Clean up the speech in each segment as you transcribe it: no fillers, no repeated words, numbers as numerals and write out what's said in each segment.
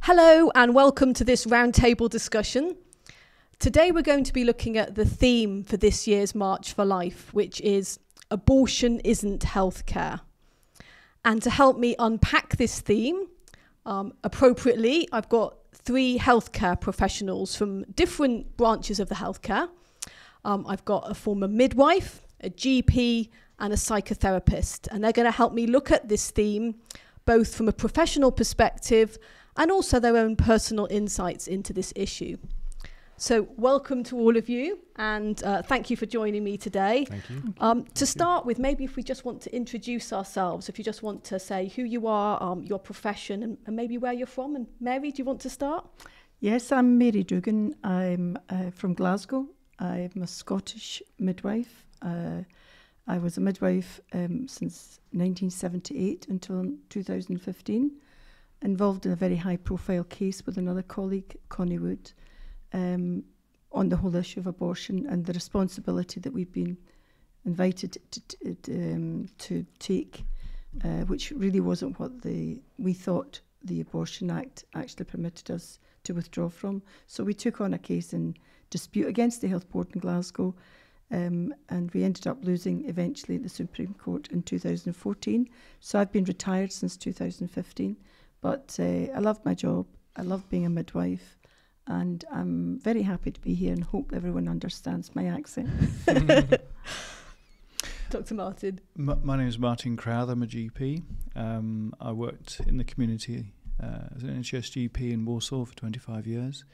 Hello and welcome to this roundtable discussion. Today we're going to be looking at the theme for this year's March for Life, which is Abortion Isn't Healthcare. And to help me unpack this theme appropriately, I've got three healthcare professionals from different branches of the healthcare. I've got a former midwife, a GP and a psychotherapist, and they're going to help me look at this theme both from a professional perspective and also their own personal insights into this issue. So welcome to all of you, and thank you for joining me today. Thank you. To start with, maybe if we just want to introduce ourselves, if you just want to say who you are, your profession, and maybe where you're from. And Mary, do you want to start? Yes, I'm Mary Doogan. I'm from Glasgow. I'm a Scottish midwife. I was a midwife since 1978 until 2015, involved in a very high-profile case with another colleague, Connie Wood, on the whole issue of abortion and the responsibility that we've been invited to take, which really wasn't what we thought the Abortion Act actually permitted us to withdraw from. So we took on a case in dispute against the Health Board in Glasgow, and we ended up losing eventually at the Supreme Court in 2014. So I've been retired since 2015. But I love my job, I love being a midwife, and I'm very happy to be here and hope everyone understands my accent. Dr. Martin. My name is Martin Crowther, I'm a GP. I worked in the community as an NHS GP in Warsaw for 25 years.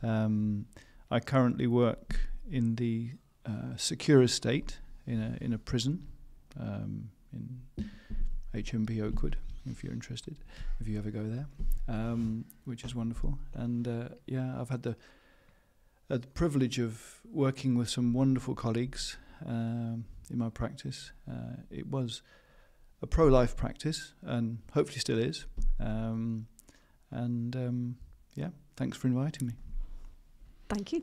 I currently work in the secure estate in a prison in HMP Oakwood, if you're interested, if you ever go there, which is wonderful. And I've had the privilege of working with some wonderful colleagues in my practice. It was a pro-life practice, and hopefully still is. Thanks for inviting me. Thank you.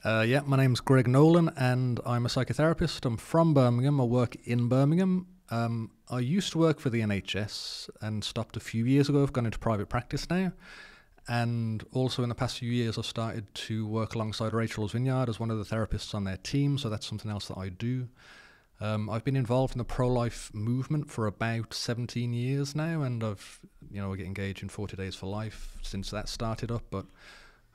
My name's Greg Nolan, and I'm a psychotherapist. I'm from Birmingham. I work in Birmingham. I used to work for the NHS and stopped a few years ago. I've gone into private practice now. And also in the past few years, I've started to work alongside Rachel's Vineyard as one of the therapists on their team. So that's something else that I do. I've been involved in the pro-life movement for about 17 years now. And I've, get engaged in 40 Days for Life since that started up. But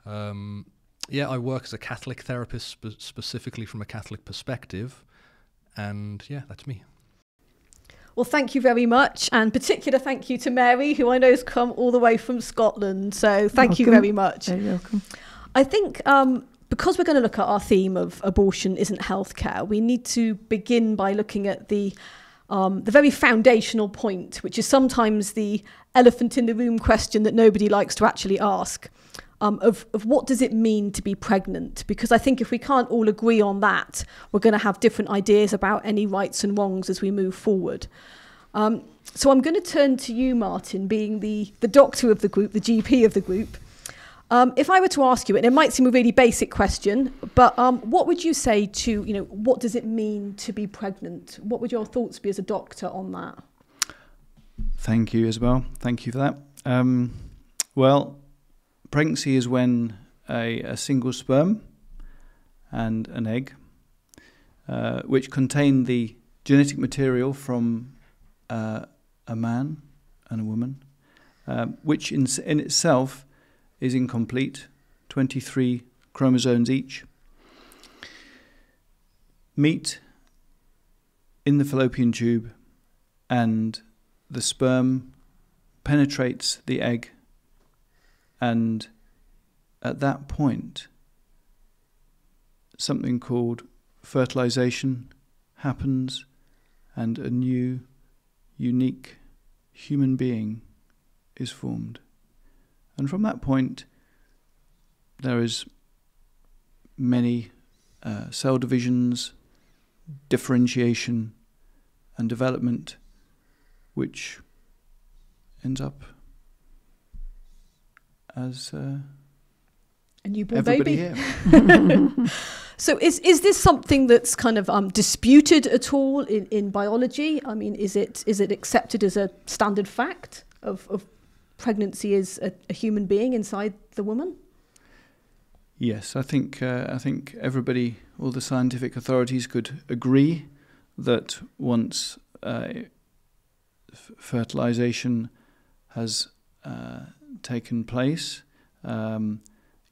I work as a Catholic therapist, specifically from a Catholic perspective. And that's me. Well, thank you very much, and particular thank you to Mary, who I know has come all the way from Scotland. So thank you very much. Very welcome. I think because we're going to look at our theme of abortion isn't healthcare, we need to begin by looking at the very foundational point, which is sometimes the elephant in the room question that nobody likes to actually ask. Of what does it mean to be pregnant? Because I think if we can't all agree on that, we're going to have different ideas about any rights and wrongs as we move forward. So I'm going to turn to you, Martin, being the doctor of the group, the GP of the group. If I were to ask you, and it might seem a really basic question, but what would you say to, what does it mean to be pregnant? What would your thoughts be as a doctor on that? Thank you, Isabel. Thank you for that. Pregnancy is when a single sperm and an egg, which contain the genetic material from a man and a woman, which in itself is incomplete, 23 chromosomes each, meet in the fallopian tube, and the sperm penetrates the egg. And at that point, something called fertilization happens, and a new, unique human being is formed. And from that point, there is many cell divisions, differentiation, and development, which ends up as a newborn everybody baby. Here. So is this something that's kind of disputed at all in biology? I mean, is it accepted as a standard fact of pregnancy is a human being inside the woman? Yes, I think everybody, all the scientific authorities, could agree that once fertilization has taken place,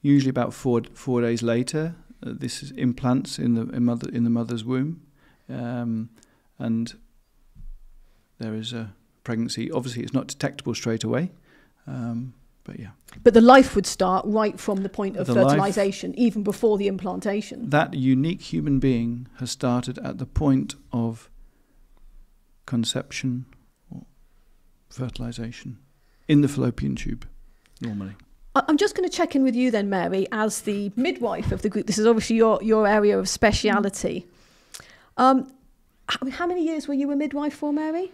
usually about four days later, this is implants in the mother's womb, and there is a pregnancy. Obviously, it's not detectable straight away, but yeah. But the life would start right from the point of fertilization, even before the implantation. That unique human being has started at the point of conception or fertilization in the fallopian tube, normally. I'm just going to check in with you then, Mary, as the midwife of the group. This is obviously your area of speciality. How many years were you a midwife for, Mary?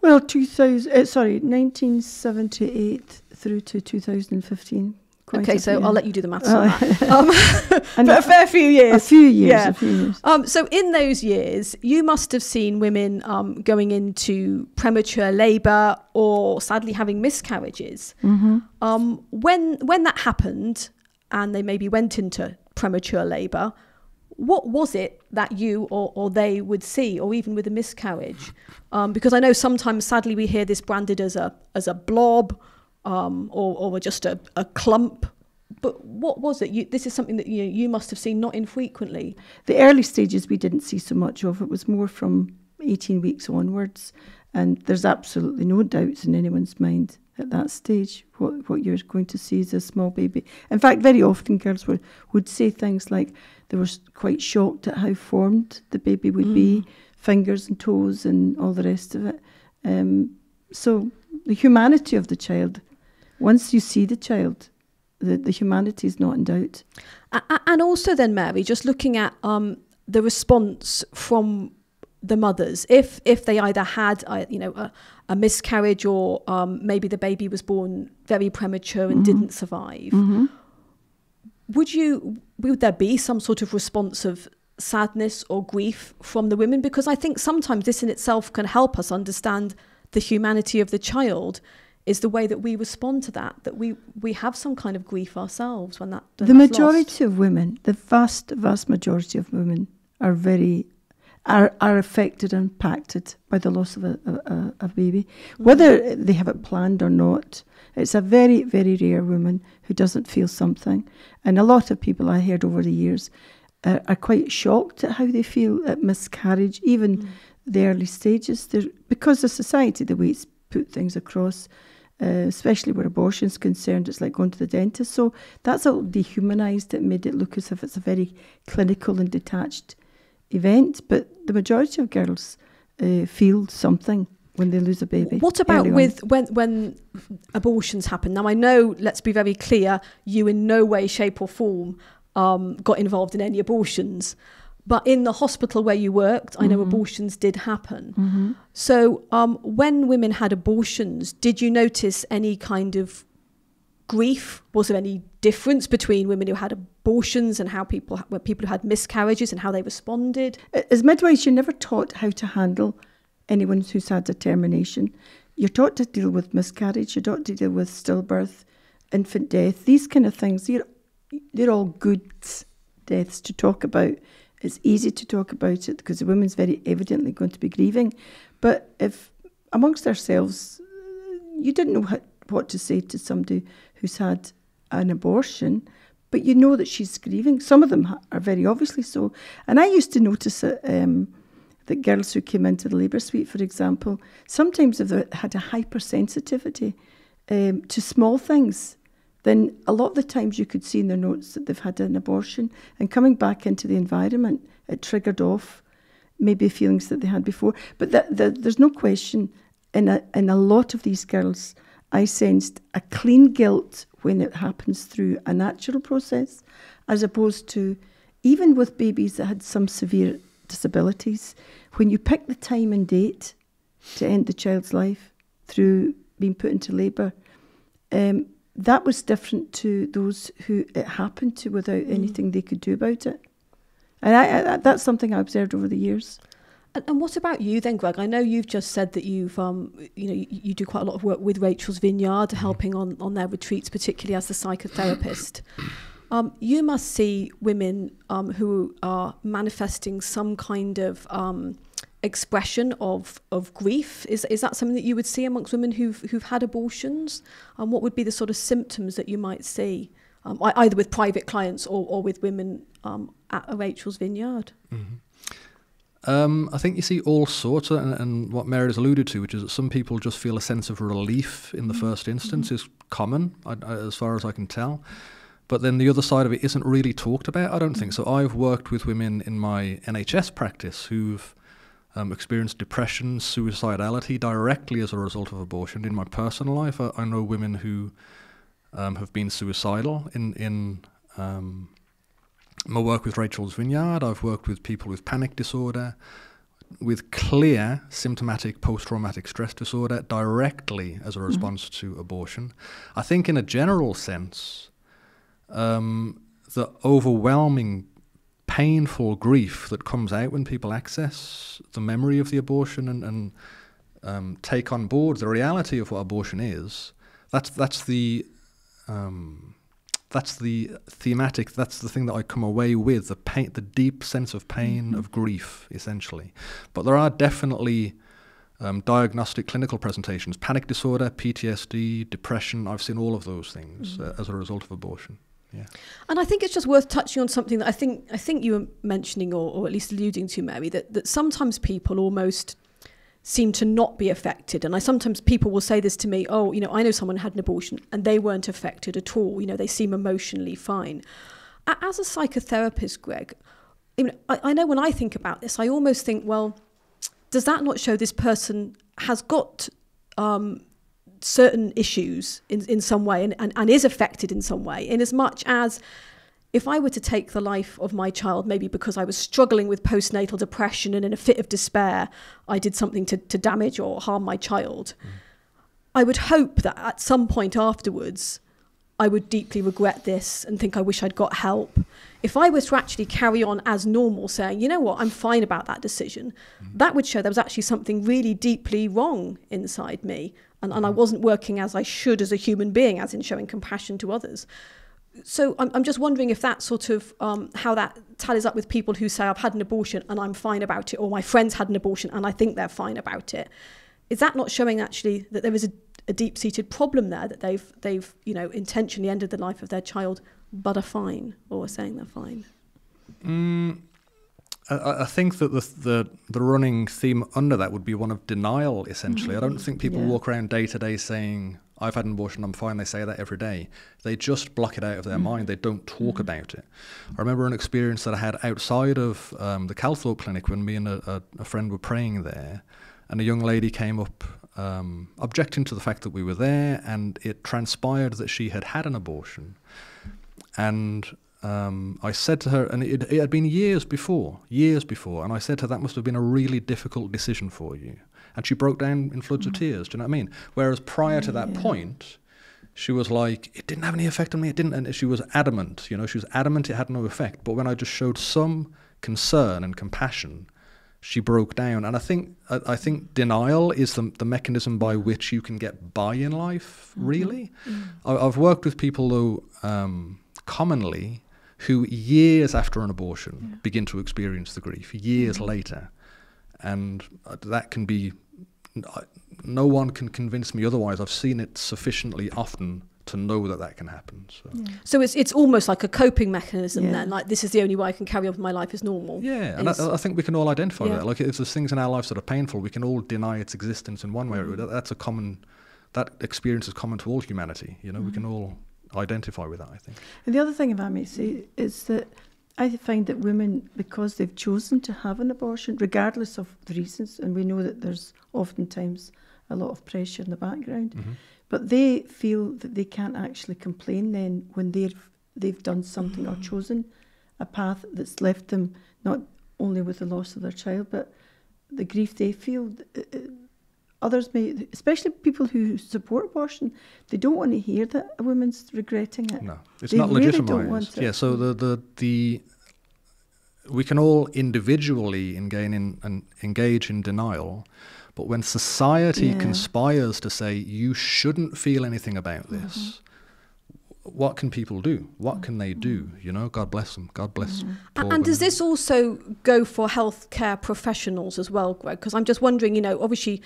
Well, 1978 through to 2015. Okay, so I'll let you do the maths on that. But a fair few years. A few years. So in those years, you must have seen women going into premature labour or sadly having miscarriages. Mm-hmm. When that happened and they maybe went into premature labour, what was it that you or they would see, or even with a miscarriage? Because I know sometimes, sadly, we hear this branded as a blob, or just a clump. But what was it? This is something that you must have seen not infrequently. The early stages we didn't see so much of. It was more from 18 weeks onwards, and there's absolutely no doubts in anyone's mind at that stage what you're going to see is a small baby. In fact, very often girls would say things like they were quite shocked at how formed the baby would be, fingers and toes and all the rest of it. So the humanity of the child, once you see the child, the humanity is not in doubt. And also then, Mary, just looking at the response from the mothers, if they either had a miscarriage or maybe the baby was born very premature and didn't survive, would there be some sort of response of sadness or grief from the women? Because I think sometimes this in itself can help us understand the humanity of the child, is the way that we respond to that we have some kind of grief ourselves when that the majority of women, the vast majority of women are affected and impacted by the loss of a baby, whether they have it planned or not. It's a very, very rare woman who doesn't feel something, and a lot of people I heard over the years are quite shocked at how they feel at miscarriage, even the early stages. Because of society, the way it's put things across, especially where abortion's concerned, it's like going to the dentist. So that's all dehumanised. It made it look as if it's a very clinical and detached event. But the majority of girls feel something when they lose a baby. What about with when abortions happen? Now, I know, let's be very clear, you in no way, shape or form got involved in any abortions. But in the hospital where you worked, I know abortions did happen. So when women had abortions, did you notice any kind of grief? Was there any difference between women who had abortions and people who had miscarriages and how they responded? As midwives, you're never taught how to handle anyone who's had a termination. You're taught to deal with miscarriage, you're taught to deal with stillbirth, infant death, these kind of things. They're all good deaths to talk about. It's easy to talk about it because the woman's very evidently going to be grieving. But if amongst ourselves, you didn't know what to say to somebody who's had an abortion, but you know that she's grieving. Some of them are very obviously so. And I used to notice that girls who came into the labour suite, for example, sometimes if they had a hypersensitivity to small things, then a lot of the times you could see in their notes that they've had an abortion, and coming back into the environment, it triggered off maybe feelings that they had before. But there's no question, in a lot of these girls, I sensed a clean guilt when it happens through a natural process, as opposed to, even with babies that had some severe disabilities, when you pick the time and date to end the child's life through being put into labour, that was different to those who it happened to without anything they could do about it. And that's something I observed over the years. And what about you then, Greg? I know you've just said that you've, you do quite a lot of work with Rachel's Vineyard, helping on their retreats, particularly as the psychotherapist. You must see women who are manifesting some kind of expression of grief. Is that something that you would see amongst women who've had abortions? What would be the sort of symptoms that you might see, either with private clients or with women at a Rachel's Vineyard? I think you see all sorts, and what Mary has alluded to, which is that some people just feel a sense of relief in the first instance, is common, as far as I can tell. But then the other side of it isn't really talked about, I don't think. So I've worked with women in my NHS practice who've experienced depression, suicidality directly as a result of abortion. In my personal life, I know women who have been suicidal. In my work with Rachel's Vineyard, I've worked with people with panic disorder, with clear symptomatic post-traumatic stress disorder directly as a response to abortion. I think in a general sense, the overwhelming painful grief that comes out when people access the memory of the abortion and take on board the reality of what abortion is, that's the thematic, that's the thing that I come away with, the pain, the deep sense of pain, of grief, essentially. But there are definitely diagnostic clinical presentations, panic disorder, PTSD, depression. I've seen all of those things as a result of abortion. Yeah. And I think it's just worth touching on something that I think you were mentioning or at least alluding to, Mary, that sometimes people almost seem to not be affected. And sometimes people will say this to me, I know someone had an abortion and they weren't affected at all. They seem emotionally fine. As a psychotherapist, Greg, I know when I think about this, I almost think, well, does that not show this person has got certain issues in some way and is affected in some way, in as much as if I were to take the life of my child, maybe because I was struggling with postnatal depression and in a fit of despair, I did something to damage or harm my child, I would hope that at some point afterwards, I would deeply regret this and think I wish I'd got help. If I was to actually carry on as normal, saying, you know what, I'm fine about that decision, that would show there was actually something really deeply wrong inside me. And I wasn't working as I should as a human being, as in showing compassion to others. So I'm just wondering if that sort of, how that tallies up with people who say, I've had an abortion and I'm fine about it, or my friends had an abortion and I think they're fine about it. Is that not showing actually that there is a deep-seated problem there, that they've intentionally ended the life of their child but are fine, or are saying they're fine? I think that the running theme under that would be one of denial, essentially. I don't think people walk around day to day saying, I've had an abortion, I'm fine. They say that every day. They just block it out of their mind. They don't talk about it. I remember an experience that I had outside of the Calthorpe Clinic when me and a friend were praying there, and a young lady came up objecting to the fact that we were there, and it transpired that she had had an abortion. And I said to her, and it had been years before, and I said to her, that must have been a really difficult decision for you. And she broke down in floods of tears, do you know what I mean? Whereas prior to that point, she was like, it didn't have any effect on me, it didn't, and she was adamant, she was adamant it had no effect. But when I just showed some concern and compassion, she broke down. And I think denial is the mechanism by which you can get by in life, really. I've worked with people, though, commonly, who years after an abortion begin to experience the grief, years later. And that can be, no one can convince me otherwise. I've seen it sufficiently often to know that can happen. So it's almost like a coping mechanism then, like this is the only way I can carry on with my life as normal. Yeah, and I think we can all identify that. Like if there's things in our lives that are painful, we can all deny its existence in one way or another. That experience is common to all humanity. We can all identify with that, I think. And the other thing, if I may say, is that I find that women, because they've chosen to have an abortion, regardless of the reasons, and we know that there's oftentimes a lot of pressure in the background, but they feel that they can't actually complain then when they've done something or chosen a path that's left them not only with the loss of their child, but the grief they feel. Others may, especially people who support abortion, they don't want to hear that a woman's regretting it. No, it's they not really legitimised. Don't want it. Yeah, so we can all individually engage in denial, but when society conspires to say you shouldn't feel anything about this, what can people do? What can they do? You know, God bless them. God bless. And does this also go for healthcare professionals as well, Greg? Because I'm just wondering, you know, obviously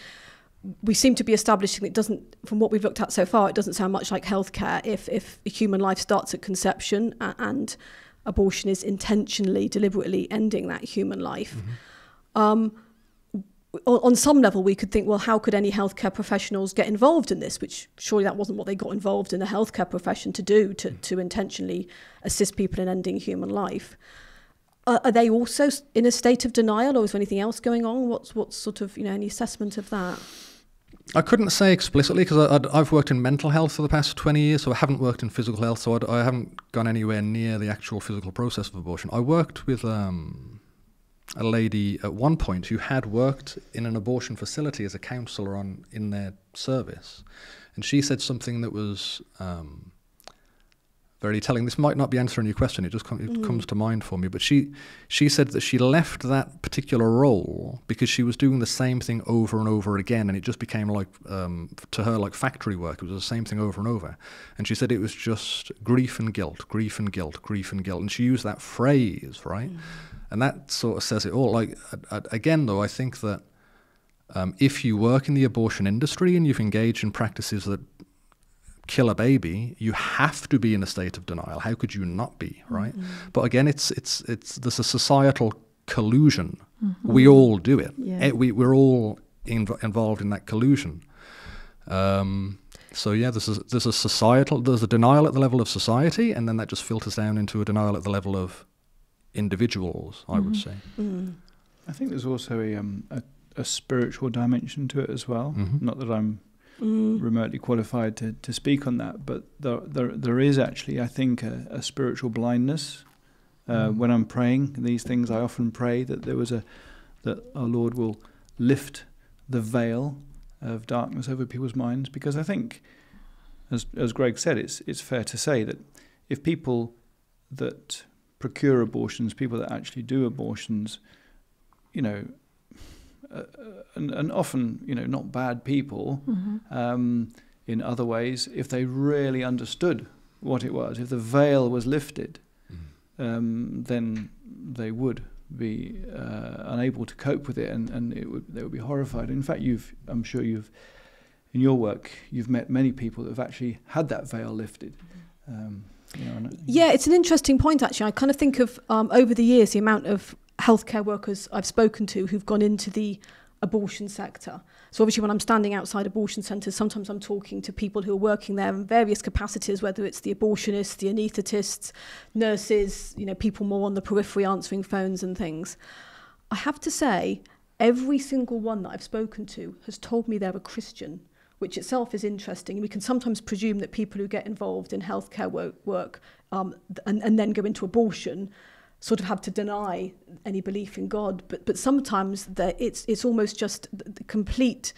we seem to be establishing it doesn't, from what we've looked at so far, it doesn't sound much like healthcare if a human life starts at conception and abortion is intentionally, deliberately ending that human life. On some level, we could think, well, how could any healthcare professionals get involved in this? Which surely that wasn't what they got involved in the healthcare profession to do, to intentionally assist people in ending human life. Are they also in a state of denial, or is there anything else going on? What's sort of, you know, any assessment of that? I couldn't say explicitly because I've worked in mental health for the past 20 years, so I haven't worked in physical health, so I haven't gone anywhere near the actual physical process of abortion. I worked with a lady at one point who had worked in an abortion facility as a counsellor in their service, and she said something that was very telling. This might not be answering your question, it just comes to mind for me, but she said that she left that particular role because she was doing the same thing over and over again, and it just became like, to her, like factory work. It was the same thing over and over, and she said it was just grief and guilt, grief and guilt, grief and guilt, and she used that phrase, right? And that sort of says it all. Like, again, though, I think that if you work in the abortion industry and you've engaged in practices that kill a baby, you have to be in a state of denial. How could you not be, right? But again, there's a societal collusion. We all do it. We're all involved in that collusion. So yeah, there's a denial at the level of society, and then that just filters down into a denial at the level of individuals, I would say. I think there's also a spiritual dimension to it as well. Not that I'm remotely qualified to speak on that, but there is actually, I think, a spiritual blindness. When I'm praying these things, I often pray that that our Lord will lift the veil of darkness over people's minds, because I think, as Greg said, it's fair to say that if people that procure abortions, people that actually do abortions, you know, and often, you know, not bad people, in other ways, if they really understood what it was, if the veil was lifted, then they would be unable to cope with it, and they would be horrified. In fact, I'm sure in your work, you've met many people that have actually had that veil lifted. Yeah, it's an interesting point, actually. I kind of think of, over the years, the amount of healthcare workers I've spoken to who've gone into the abortion sector. So obviously when I'm standing outside abortion centres, sometimes I'm talking to people who are working there in various capacities, whether it's the abortionists, the anaesthetists, nurses, you know, people more on the periphery answering phones and things. I have to say, every single one that I've spoken to has told me they're a Christian, which itself is interesting. We can sometimes presume that people who get involved in healthcare work and then go into abortion sort of have to deny any belief in God, but sometimes it's almost just the complete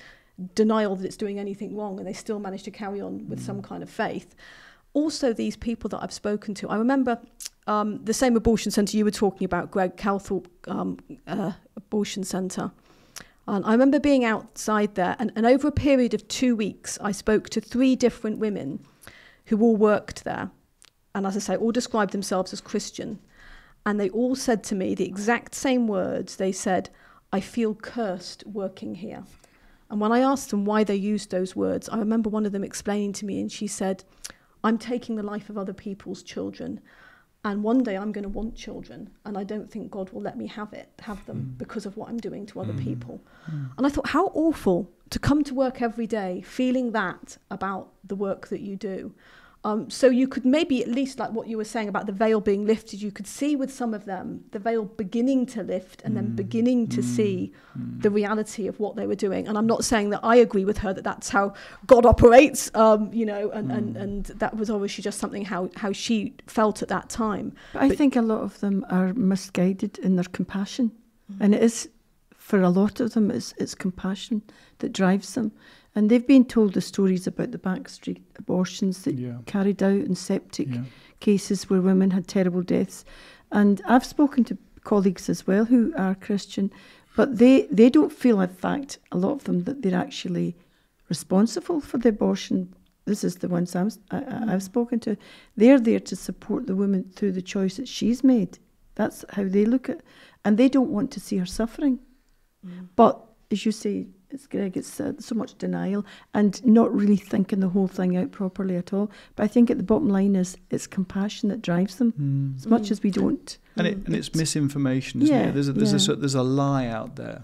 denial that it's doing anything wrong, and they still manage to carry on with some kind of faith. Also, these people that I've spoken to, I remember the same abortion centre you were talking about, Greg, Calthorpe Abortion Centre. And I remember being outside there, and over a period of 2 weeks, I spoke to 3 different women who all worked there. And as I say, all described themselves as Christian. And they all said to me the exact same words. They said, "I feel cursed working here." And when I asked them why they used those words, I remember one of them explaining to me, and she said, "I'm taking the life of other people's children, and one day I'm going to want children, and I don't think God will let me have them because of what I'm doing to other people." And I thought, how awful to come to work every day feeling that about the work that you do. So you could maybe, at least like what you were saying about the veil being lifted, you could see with some of them the veil beginning to lift and then beginning to see the reality of what they were doing. And I'm not saying that I agree with her that that's how God operates, you know, and that was obviously just something how she felt at that time. But I think a lot of them are misguided in their compassion. And it is, for a lot of them, it's compassion that drives them. And they've been told the stories about the backstreet abortions that carried out in septic cases where women had terrible deaths. And I've spoken to colleagues as well who are Christian, but they don't feel, in fact, a lot of them, that they're actually responsible for the abortion. This is the ones I've spoken to. They're there to support the woman through the choice that she's made. That's how they look at it. And they don't want to see her suffering. But, as you say, it's Greg, it's so much denial and not really thinking the whole thing out properly at all. But I think at the bottom line is it's compassion that drives them, as much as we don't. And it's misinformation, isn't it? There's a lie out there.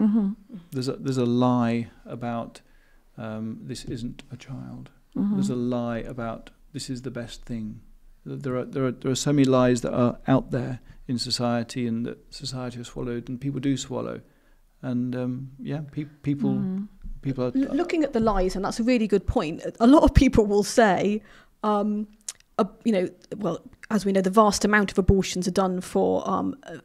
There's a lie about this isn't a child. There's a lie about this is the best thing. There are so many lies that are out there in society, and that society has swallowed, and people do swallow. And people are looking at the lies, and that's a really good point. A lot of people will say, well, as we know, the vast amount of abortions are done for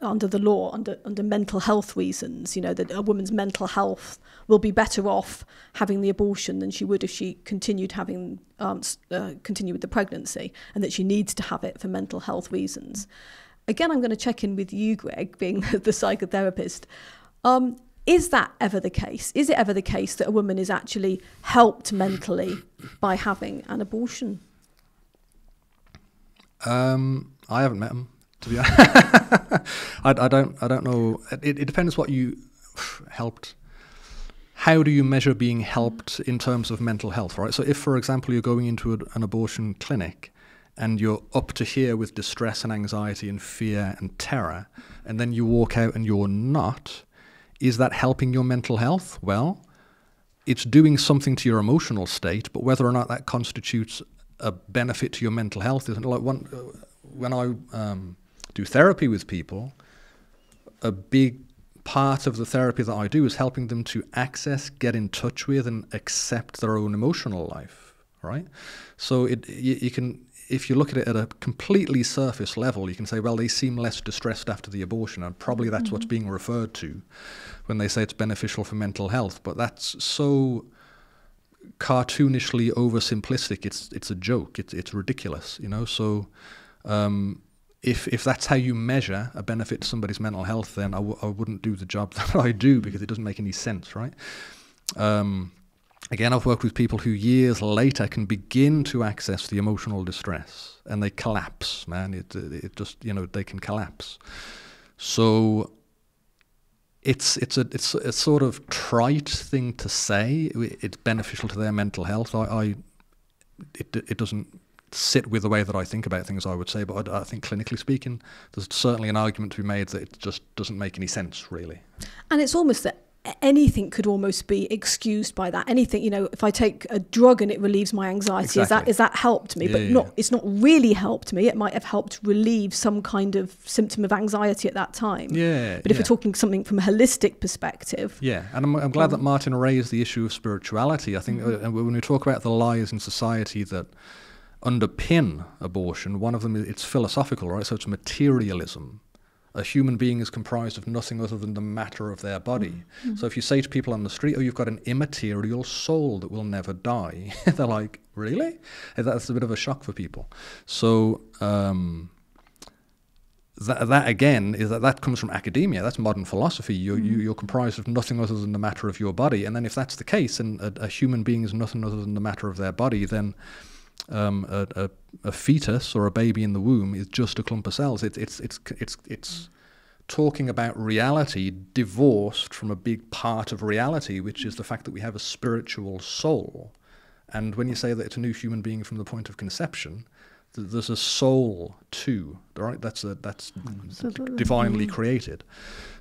under the law, under mental health reasons. You know, that a woman's mental health will be better off having the abortion than she would if she continued having continue with the pregnancy, and that she needs to have it for mental health reasons. Again, I'm going to check in with you, Greg, being the psychotherapist. Is that ever the case? Is it ever the case that a woman is actually helped mentally by having an abortion? I haven't met him, to be honest. I don't know. It depends what you helped. How do you measure being helped in terms of mental health, right? So if, for example, you're going into an abortion clinic and you're up to here with distress and anxiety and fear and terror, and then you walk out and you're not, is that helping your mental health? Well, it's doing something to your emotional state, but whether or not that constitutes a benefit to your mental health isn't. Like when I do therapy with people, a big part of the therapy that I do is helping them to access, get in touch with, and accept their own emotional life, right? So you can, if you look at it at a completely surface level, you can say, well, they seem less distressed after the abortion, and probably that's what's being referred to when they say it's beneficial for mental health. But that's so cartoonishly oversimplistic. It's a joke. It's ridiculous, you know. So if that's how you measure a benefit to somebody's mental health, then I wouldn't do the job that I do, because it doesn't make any sense, right? Again, I've worked with people who years later can begin to access the emotional distress, and they collapse, man. It just, you know, they can collapse. So it's a sort of trite thing to say. It's beneficial to their mental health. It doesn't sit with the way that I think about things, I would say, but I think clinically speaking, there's certainly an argument to be made that it just doesn't make any sense, really. And it's almost that anything could almost be excused by that. Anything, you know, if I take a drug and it relieves my anxiety, Exactly. is that helped me? It's not really helped me. It might have helped relieve some kind of symptom of anxiety at that time. But if we're talking something from a holistic perspective. Yeah, and I'm glad that Martin raised the issue of spirituality. I think when we talk about the lies in society that underpin abortion, one of them, it's philosophical, right? So it's materialism. A human being is comprised of nothing other than the matter of their body. So if you say to people on the street, oh, you've got an immaterial soul that will never die, they're like, really? That's a bit of a shock for people. So that again, is that comes from academia. That's modern philosophy. You're comprised of nothing other than the matter of your body. And then if that's the case, and a human being is nothing other than the matter of their body, then a fetus or a baby in the womb is just a clump of cells. It's talking about reality divorced from a big part of reality, which is the fact that we have a spiritual soul. And when you say that it's a new human being from the point of conception, there's a soul too, right? That's divinely created.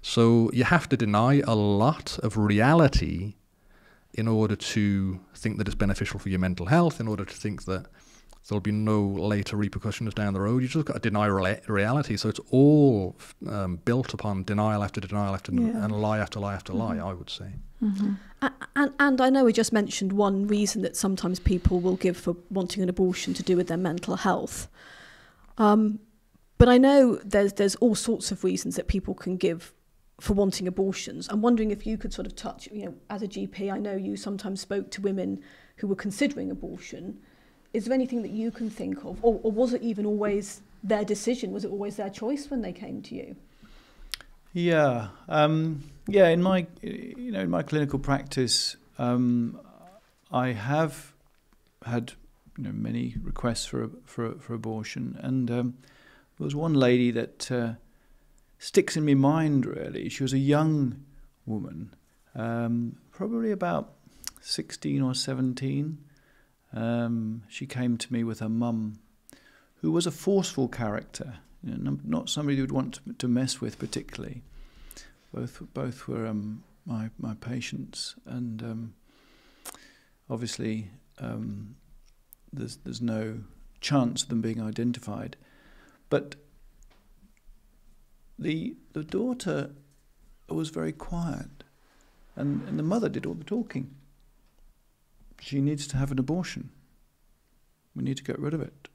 So you have to deny a lot of reality in order to think that it's beneficial for your mental health, in order to think that there'll be no later repercussions down the road. You just got to deny reality. So it's all built upon denial after denial after and lie after lie after lie, I would say. And I know we just mentioned one reason that sometimes people will give for wanting an abortion to do with their mental health. But I know there's all sorts of reasons that people can give for wanting abortions. I'm wondering if you could sort of touch, you know, as a GP, I know you sometimes spoke to women who were considering abortion. Is there anything that you can think of? Or was it even always their decision? Was it always their choice when they came to you? Yeah, in my clinical practice, I have had many requests for abortion, and there was one lady that sticks in my mind really. She was a young woman, probably about 16 or 17. She came to me with her mum, who was a forceful character, not somebody you'd want to mess with particularly. Both were my patients, and obviously there's no chance of them being identified. But the daughter was very quiet, and the mother did all the talking. She needs to have an abortion. We need to get rid of it.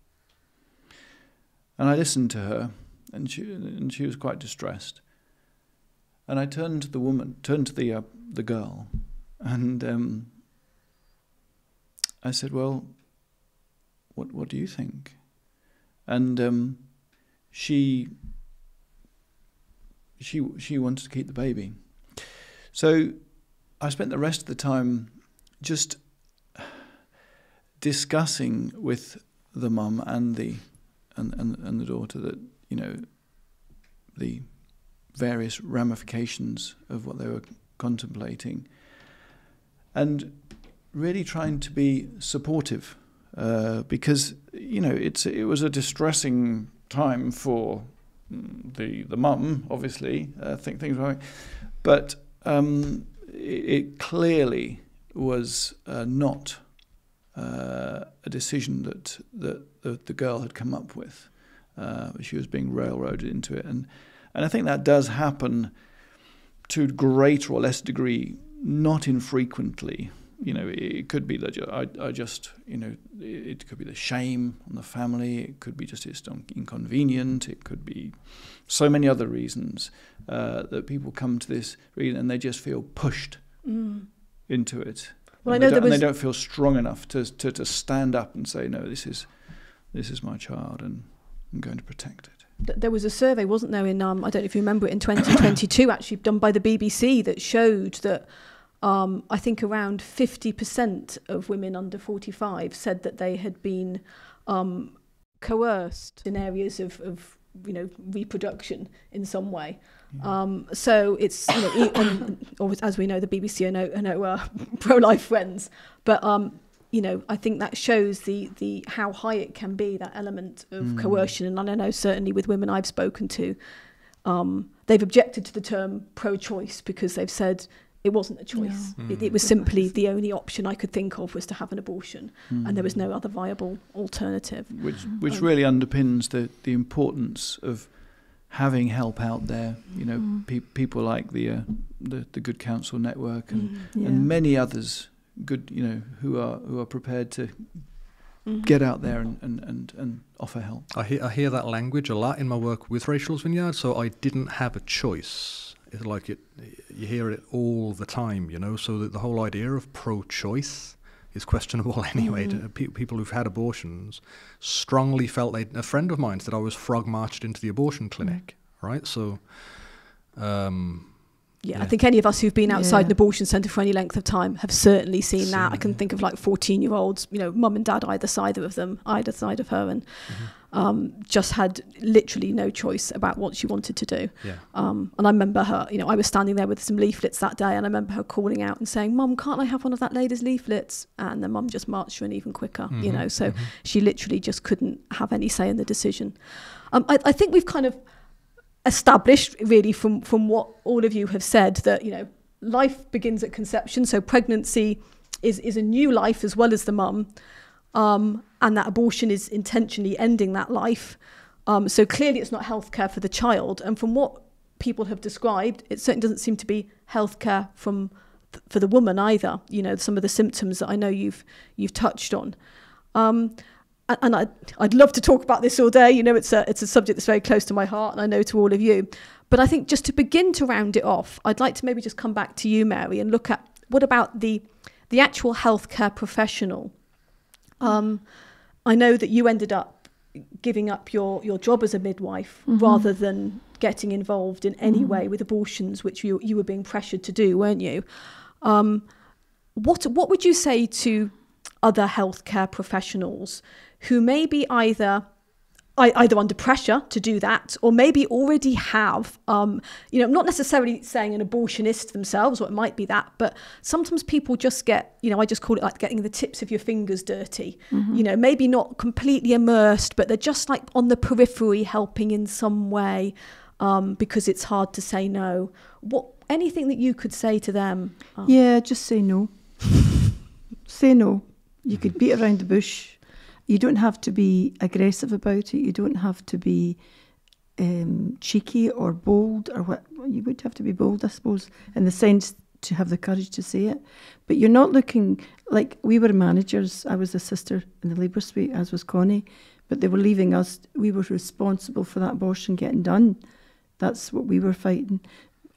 And I listened to her, and she was quite distressed. And I turned to the girl, and I said, "Well, what do you think?" And she wanted to keep the baby. So I spent the rest of the time just discussing with the mum and the daughter that the various ramifications of what they were contemplating, and really trying to be supportive, because it was a distressing time for the mum, obviously. Things were, but it clearly was not a decision that the girl had come up with. She was being railroaded into it, and I think that does happen to greater or less degree, not infrequently. It could be that it could be the shame on the family. It could be just it's inconvenient. It could be so many other reasons that people come to this reason and they just feel pushed into it. Well, I know they don't feel strong enough to stand up and say, no, this is my child, and I'm going to protect it. There was a survey, wasn't there, in I don't know if you remember it, in 2022, actually done by the BBC, that showed that I think around 50% of women under 45 said that they had been coerced in areas of reproduction in some way. Yeah. So it's as we know, the BBC are no pro-life friends, but I think that shows the how high it can be, that element of coercion. And I know certainly with women I've spoken to, they've objected to the term pro-choice because they've said it wasn't a choice. Yeah. It was simply the only option I could think of was to have an abortion, and there was no other viable alternative. Which really underpins the importance of having help out there. People like the Good Counsel Network and many others, who are prepared to get out there and offer help. I hear that language a lot in my work with Rachel's Vineyard. So I didn't have a choice. It's like you hear it all the time, so that the whole idea of pro-choice is questionable anyway. People who've had abortions strongly felt a friend of mine said I was frog marched into the abortion clinic, right? So I think any of us who've been outside an abortion centre for any length of time have certainly seen that. I can think of like 14-year-olds, mum and dad either side of her, and just had literally no choice about what she wanted to do. Yeah. And I remember her, I was standing there with some leaflets that day, and I remember her calling out and saying, "Mum, can't I have one of that lady's leaflets?" And the mum just marched her in even quicker, so she literally just couldn't have any say in the decision. I think we've kind of established really from what all of you have said that life begins at conception, so pregnancy is a new life as well as the mum, and that abortion is intentionally ending that life, so clearly it's not healthcare for the child, and from what people have described, it certainly doesn't seem to be healthcare for the woman either. Some of the symptoms that I know you've touched on. And I'd love to talk about this all day. It's a subject that's very close to my heart, and I know to all of you. But I think just to begin to round it off, I'd like to maybe just come back to you, Mary, and look at what about the actual healthcare professional. I know that you ended up giving up your job as a midwife rather than getting involved in any way with abortions, which you were being pressured to do, weren't you? What would you say to other healthcare professionals who may be either under pressure to do that, or maybe already have, not necessarily saying an abortionist themselves, or it might be that, but sometimes people just get, I just call it like getting the tips of your fingers dirty, maybe not completely immersed, but they're just like on the periphery helping in some way, because it's hard to say no. Anything that you could say to them? Yeah, just say no. Say no. You could beat around the bush. You don't have to be aggressive about it. You don't have to be cheeky or bold, or what. You would have to be bold, I suppose, in the sense to have the courage to say it. But you're not looking like we were managers. I was a sister in the labour suite, as was Connie, but they were leaving us. We were responsible for that abortion getting done. That's what we were fighting.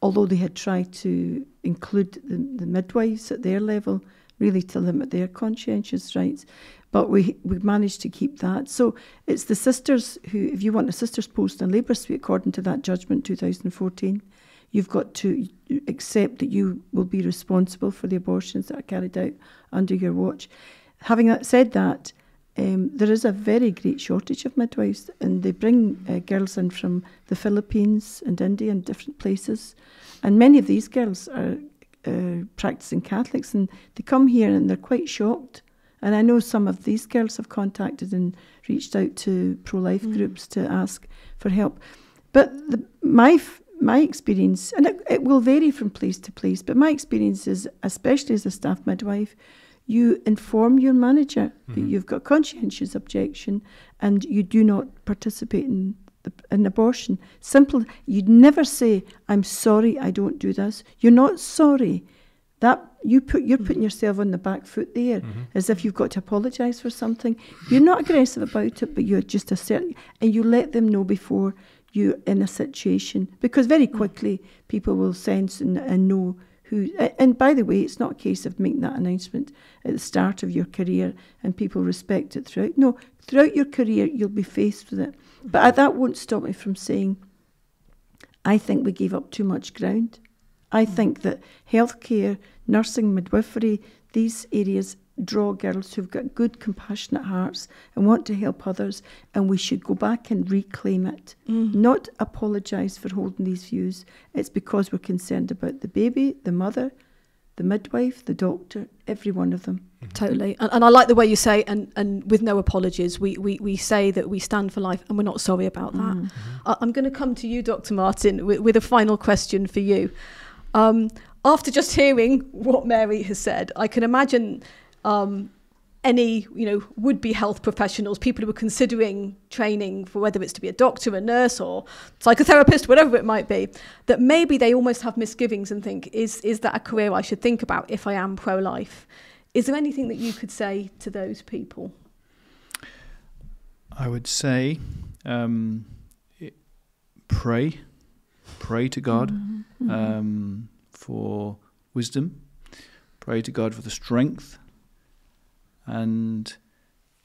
Although they had tried to include the midwives at their level, really to limit their conscientious rights. But we managed to keep that. So it's the sisters who, if you want a sister's post in labour suite, according to that judgment 2014, you've got to accept that you will be responsible for the abortions that are carried out under your watch. Having said that, there is a very great shortage of midwives, and they bring girls in from the Philippines and India and different places. And many of these girls are practicing Catholics, and they come here and they're quite shocked. And I know some of these girls have contacted and reached out to pro-life groups to ask for help. But my experience, and it will vary from place to place, but my experience is, especially as a staff midwife, you inform your manager that you've got conscientious objection and you do not participate in abortion. Simple. You'd never say, I'm sorry, I don't do this. You're not sorry. That you're putting yourself on the back foot there, as if you've got to apologise for something. You're not aggressive about it, but you're just and you let them know before you're in a situation, because very quickly people will sense and know who. And by the way, it's not a case of making that announcement at the start of your career and people respect it throughout. No, throughout your career you'll be faced with it. But that won't stop me from saying, I think we gave up too much ground. I think that healthcare, nursing, midwifery, these areas draw girls who've got good, compassionate hearts and want to help others, and we should go back and reclaim it. Not apologise for holding these views. It's because we're concerned about the baby, the mother, the midwife, the doctor, every one of them. Totally. And I like the way you say, and with no apologies, we say that we stand for life and we're not sorry about that. I'm going to come to you, Dr. Martin, with a final question for you. After just hearing what Mary has said, I can imagine any would-be health professionals, people who are considering training for whether it's to be a doctor, a nurse, or psychotherapist, whatever it might be, that maybe they almost have misgivings and think, is that a career I should think about if I am pro-life? Is there anything that you could say to those people? I would say pray to God for wisdom, pray to God for the strength, and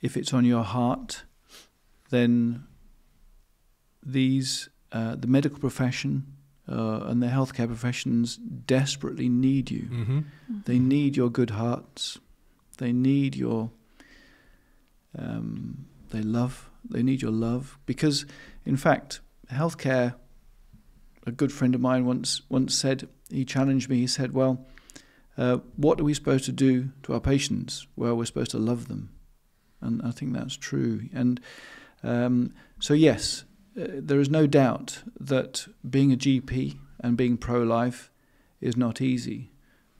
if it's on your heart, then the medical profession and the healthcare professions desperately need you. They need your good hearts. They need your they need your love, because in fact healthcare, a good friend of mine once said, he challenged me, he said, well, what are we supposed to do to our patients? Well, we're supposed to love them. And I think that's true. And so yes, there is no doubt that being a GP and being pro-life is not easy.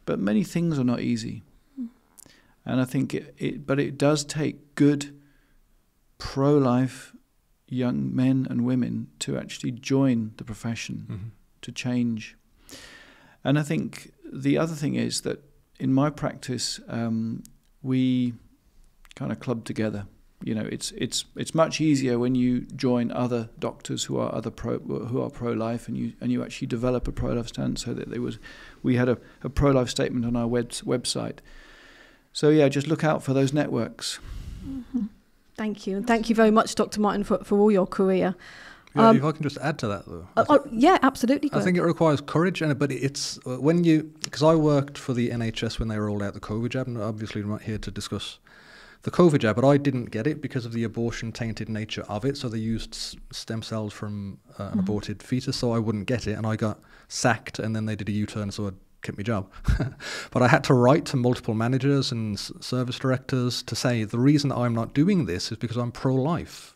But many things are not easy. And I think it does take good pro-life young men and women to actually join the profession, to change. And I think the other thing is that in my practice, we kind of club together. It's much easier when you join other doctors who are pro-life, and you actually develop a pro-life stance. So that we had a pro-life statement on our website. So yeah, just look out for those networks. Thank you, and thank you very much, Dr. Martin, for all your career. Yeah, if I can just add to that, though. Yeah, absolutely. I think it requires courage, but it's when you, because I worked for the NHS when they rolled out the COVID jab, and obviously we're not here to discuss the COVID jab, but I didn't get it because of the abortion-tainted nature of it. So they used stem cells from an aborted fetus, so I wouldn't get it, and I got sacked, and then they did a U-turn, so I kept my job. But I had to write to multiple managers and service directors to say the reason I'm not doing this is because I'm pro-life.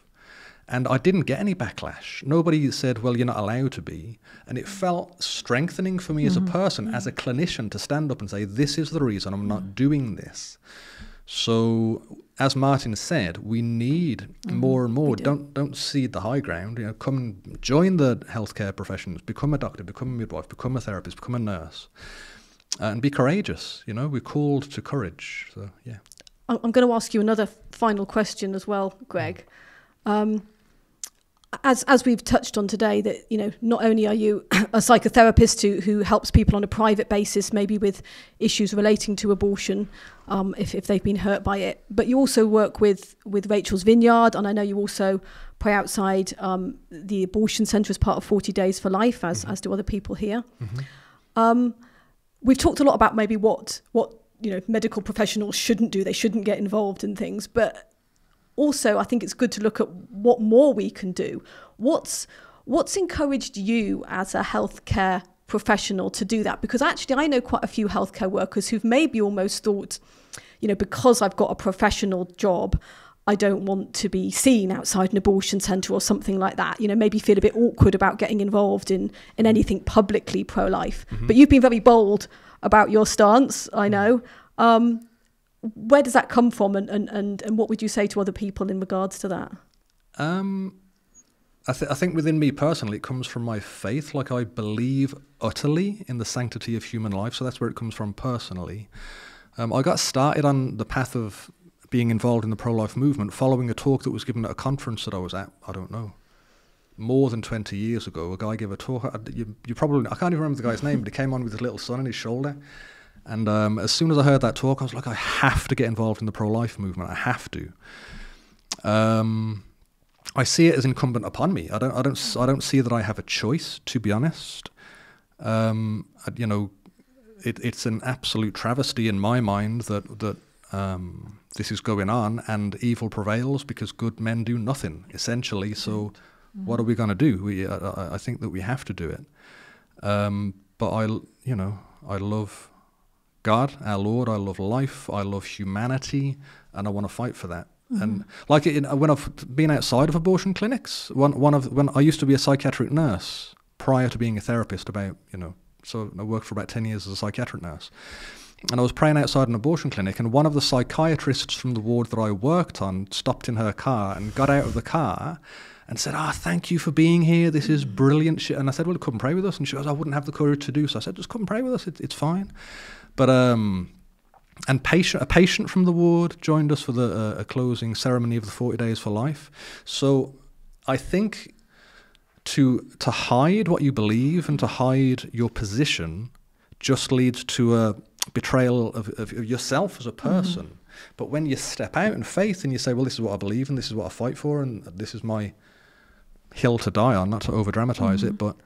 And I didn't get any backlash. Nobody said, well, you're not allowed to be. And it felt strengthening for me as a person, as a clinician, to stand up and say, this is the reason I'm not doing this. So, as Martin said, we need more and more. Don't cede the high ground. Come and join the healthcare professions. Become a doctor. Become a midwife. Become a therapist. Become a nurse, and be courageous. We're called to courage. So, yeah. I'm going to ask you another final question as well, Greg. As we've touched on today, that not only are you a psychotherapist who helps people on a private basis, maybe with issues relating to abortion, if they've been hurt by it, but you also work with Rachel's Vineyard, and I know you also pray outside the abortion centre as part of 40 Days for Life, as do other people here. We've talked a lot about maybe what medical professionals shouldn't do. They shouldn't get involved in things, but also, I think it's good to look at what more we can do. What's encouraged you as a healthcare professional to do that? Because actually, I know quite a few healthcare workers who've maybe almost thought, because I've got a professional job, I don't want to be seen outside an abortion centre or something like that. Maybe feel a bit awkward about getting involved in anything publicly pro-life. But you've been very bold about your stance, I know. Where does that come from, and what would you say to other people in regards to that? I think within me personally, it comes from my faith. Like, I believe utterly in the sanctity of human life, so that's where it comes from personally. I got started on the path of being involved in the pro-life movement following a talk that was given at a conference that I was at, I don't know, more than 20 years ago. A guy gave a talk, you probably, I can't even remember the guy's name, but he came on with his little son on his shoulder. And as soon as I heard that talk, I was like, I have to get involved in the pro-life movement. I have to. I see it as incumbent upon me. I don't see that I have a choice, to be honest. It's an absolute travesty in my mind that this is going on and evil prevails because good men do nothing, essentially. So what are we going to do? I think that we have to do it. But I love God, our Lord. I love life. I love humanity, and I want to fight for that. And when I've been outside of abortion clinics, when I used to be a psychiatric nurse prior to being a therapist, so I worked for about 10 years as a psychiatric nurse, and I was praying outside an abortion clinic, and one of the psychiatrists from the ward that I worked on stopped in her car and got out of the car and said, thank you for being here. This is brilliant shit. And I said, well, come and pray with us. And she goes, I wouldn't have the courage to do so. I said, just come and pray with us. It's fine. But a patient from the ward joined us for a closing ceremony of the 40 Days for Life. So I think to hide what you believe and to hide your position just leads to a betrayal of yourself as a person. But when you step out in faith and you say, well, this is what I believe and this is what I fight for and this is my hill to die on, not to over-dramatize it, but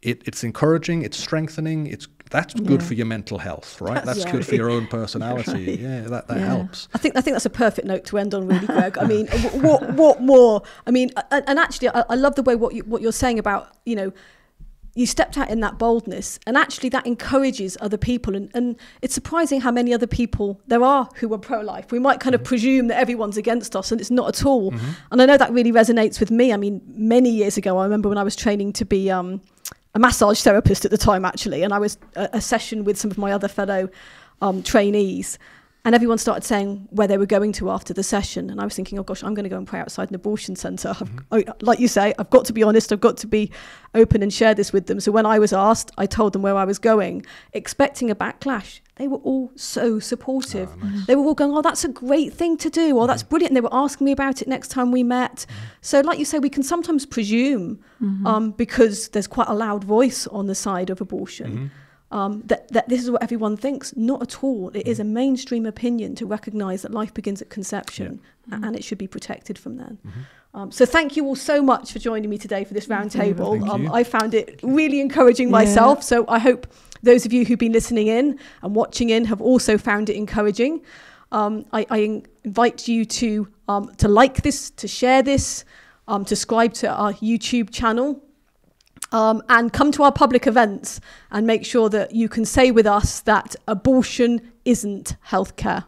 it's encouraging, it's strengthening, that's good for your mental health, right? That's good for your own personality. Right. Yeah, that helps. I think that's a perfect note to end on, really, Greg. I mean, what more? I mean, and actually, I love the way what you're saying about, you stepped out in that boldness, and actually that encourages other people. And it's surprising how many other people there are who are pro-life. We might kind of presume that everyone's against us, and it's not at all. And I know that really resonates with me. I mean, many years ago, I remember when I was training to be a massage therapist at the time, actually, and I was a session with some of my other fellow trainees, and everyone started saying where they were going to after the session, and I was thinking, oh gosh, I'm going to go and pray outside an abortion centre. Like you say, I've got to be honest, I've got to be open and share this with them. So when I was asked, I told them where I was going, expecting a backlash. They were all so supportive. Nice. They were all going, oh, that's a great thing to do, or that's brilliant. And they were asking me about it next time we met. So like you say, we can sometimes presume because there's quite a loud voice on the side of abortion. that this is what everyone thinks. Not at all. It is a mainstream opinion to recognise that life begins at conception, and it should be protected from then. So thank you all so much for joining me today for this roundtable. I found it really encouraging myself, so I hope those of you who've been listening in and watching in have also found it encouraging. I invite you to like this, to share this, to subscribe to our YouTube channel, and come to our public events and make sure that you can say with us that abortion isn't healthcare.